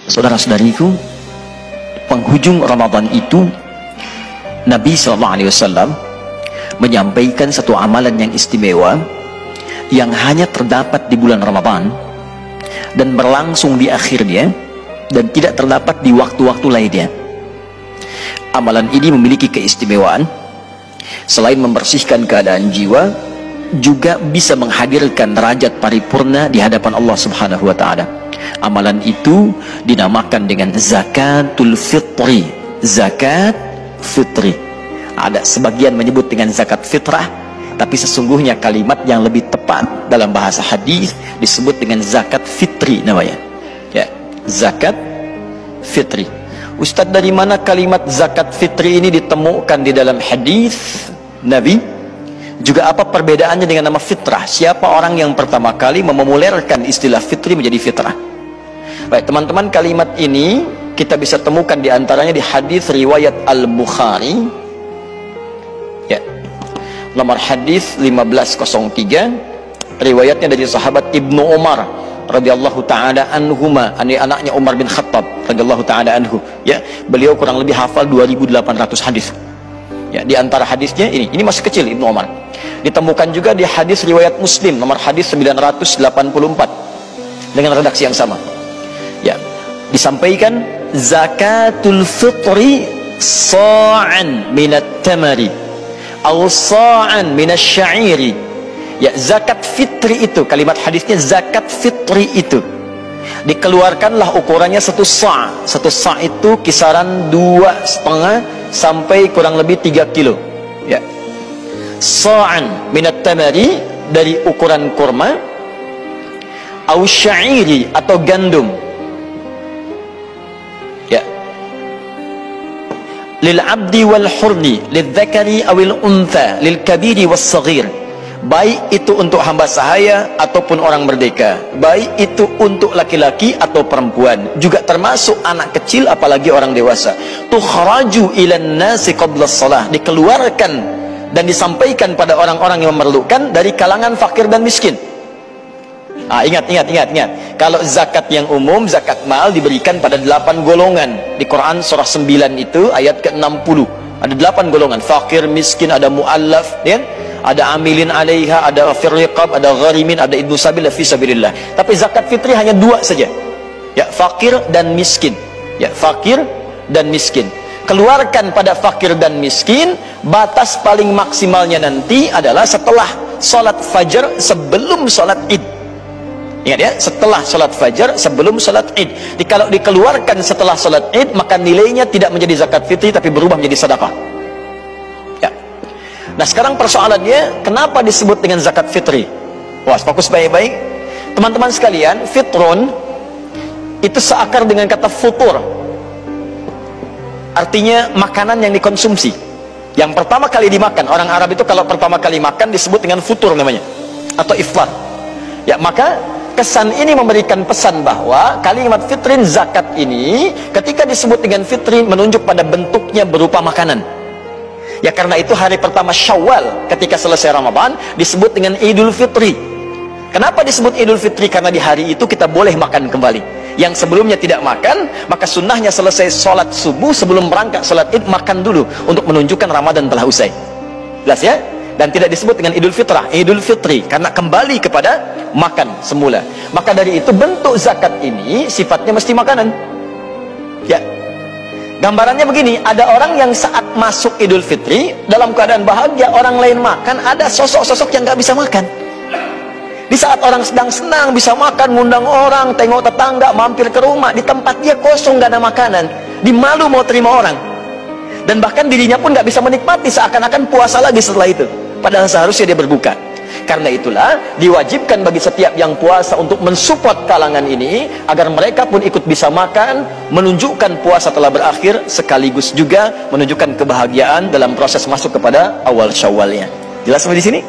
Saudara-saudariku, penghujung Ramadan itu Nabi SAW menyampaikan satu amalan yang istimewa yang hanya terdapat di bulan Ramadan dan berlangsung di akhirnya dan tidak terdapat di waktu-waktu lainnya. Amalan ini memiliki keistimewaan, selain membersihkan keadaan jiwa, juga bisa menghadirkan derajat paripurna di hadapan Allah Subhanahu wa Ta'ala. Amalan itu dinamakan dengan zakatul fitri. Zakat fitri. Ada sebagian menyebut dengan zakat fitrah, tapi sesungguhnya kalimat yang lebih tepat dalam bahasa hadis disebut dengan zakat fitri namanya. Ya, zakat fitri. Ustadz, dari mana kalimat zakat fitri ini ditemukan di dalam hadis Nabi? Juga apa perbedaannya dengan nama fitrah? Siapa orang yang pertama kali memomulerkan istilah fitri menjadi fitrah? Baik teman-teman, kalimat ini kita bisa temukan di antaranya di hadis riwayat Al-Bukhari, ya, nomor hadis 1503, riwayatnya dari sahabat Ibnu Umar radhiyallahu taala anhuma, anaknya Umar bin Khattab radhiyallahu taala anhu, ya, beliau kurang lebih hafal 2800 hadis. Ya, di antara hadisnya ini masih kecil Ibnu Umar. Ditemukan juga di hadis riwayat Muslim nomor hadis 984 dengan redaksi yang sama. Ya, disampaikan zakatul fitri sa'an minat tamari atau sa'an minas syairi. Ya, zakat fitri itu, kalimat hadisnya zakat fitri itu dikeluarkanlah ukurannya satu sa'. Satu sa' itu kisaran 2,5 sampai kurang lebih 3 kilo. Ya, sa'an minat tamari dari ukuran kurma, au syairi atau gandum. Ya, lil abdi wal hurri, lil dzakari awil untha, lil kabiri was saghir. Baik itu untuk hamba sahaya ataupun orang merdeka, baik itu untuk laki-laki atau perempuan, juga termasuk anak kecil apalagi orang dewasa. Tukhraju ilan nasi qabla shalah, dikeluarkan dan disampaikan pada orang-orang yang memerlukan dari kalangan fakir dan miskin. Ingat. Kalau zakat yang umum, zakat mal diberikan pada 8 golongan. Di Quran surah 9 itu ayat ke-60. Ada 8 golongan. Fakir, miskin, ada mu'allaf, ya? Ada amilin alaiha, ada firriqab, ada gharimin, ada ibnu sabil, fi sabilillah. Tapi zakat fitri hanya 2 saja. Ya, fakir dan miskin. Ya, fakir dan miskin. Keluarkan pada fakir dan miskin. Batas paling maksimalnya nanti adalah setelah sholat fajar sebelum sholat id. Ingat ya, setelah sholat fajar sebelum sholat id. Kalau dikeluarkan setelah sholat id, maka nilainya tidak menjadi zakat fitri tapi berubah menjadi sedekah. Ya. Nah sekarang persoalannya, kenapa disebut dengan zakat fitri? Wah, fokus baik-baik teman-teman sekalian. Fitrun itu seakar dengan kata futur, artinya makanan yang dikonsumsi, yang pertama kali dimakan. Orang Arab itu kalau pertama kali makan disebut dengan futur namanya, atau iftar. Ya, maka kesan ini memberikan pesan bahwa kalimat fitrin zakat ini ketika disebut dengan fitrin menunjuk pada bentuknya berupa makanan. Ya, karena itu hari pertama Syawal ketika selesai Ramadan disebut dengan Idul Fitri. Kenapa disebut Idul Fitri? Karena di hari itu kita boleh makan kembali. Yang sebelumnya tidak makan, maka sunnahnya selesai sholat subuh sebelum berangkat sholat id makan dulu untuk menunjukkan Ramadan telah usai. Jelas ya? Dan tidak disebut dengan Idul Fitrah, Idul Fitri, karena kembali kepada makan semula. Maka dari itu bentuk zakat ini sifatnya mesti makanan. Ya, gambarannya begini, ada orang yang saat masuk Idul Fitri dalam keadaan bahagia, orang lain makan, ada sosok-sosok yang gak bisa makan. Di saat orang sedang senang bisa makan, ngundang orang, tengok tetangga, mampir ke rumah, di tempat dia kosong, gak ada makanan, dimalu mau terima orang, dan bahkan dirinya pun gak bisa menikmati, seakan-akan puasa lagi setelah itu, padahal seharusnya dia berbuka. Karena itulah diwajibkan bagi setiap yang puasa untuk mensupport kalangan ini agar mereka pun ikut bisa makan, menunjukkan puasa telah berakhir, sekaligus juga menunjukkan kebahagiaan dalam proses masuk kepada awal Syawalnya. Jelas sampai di sini?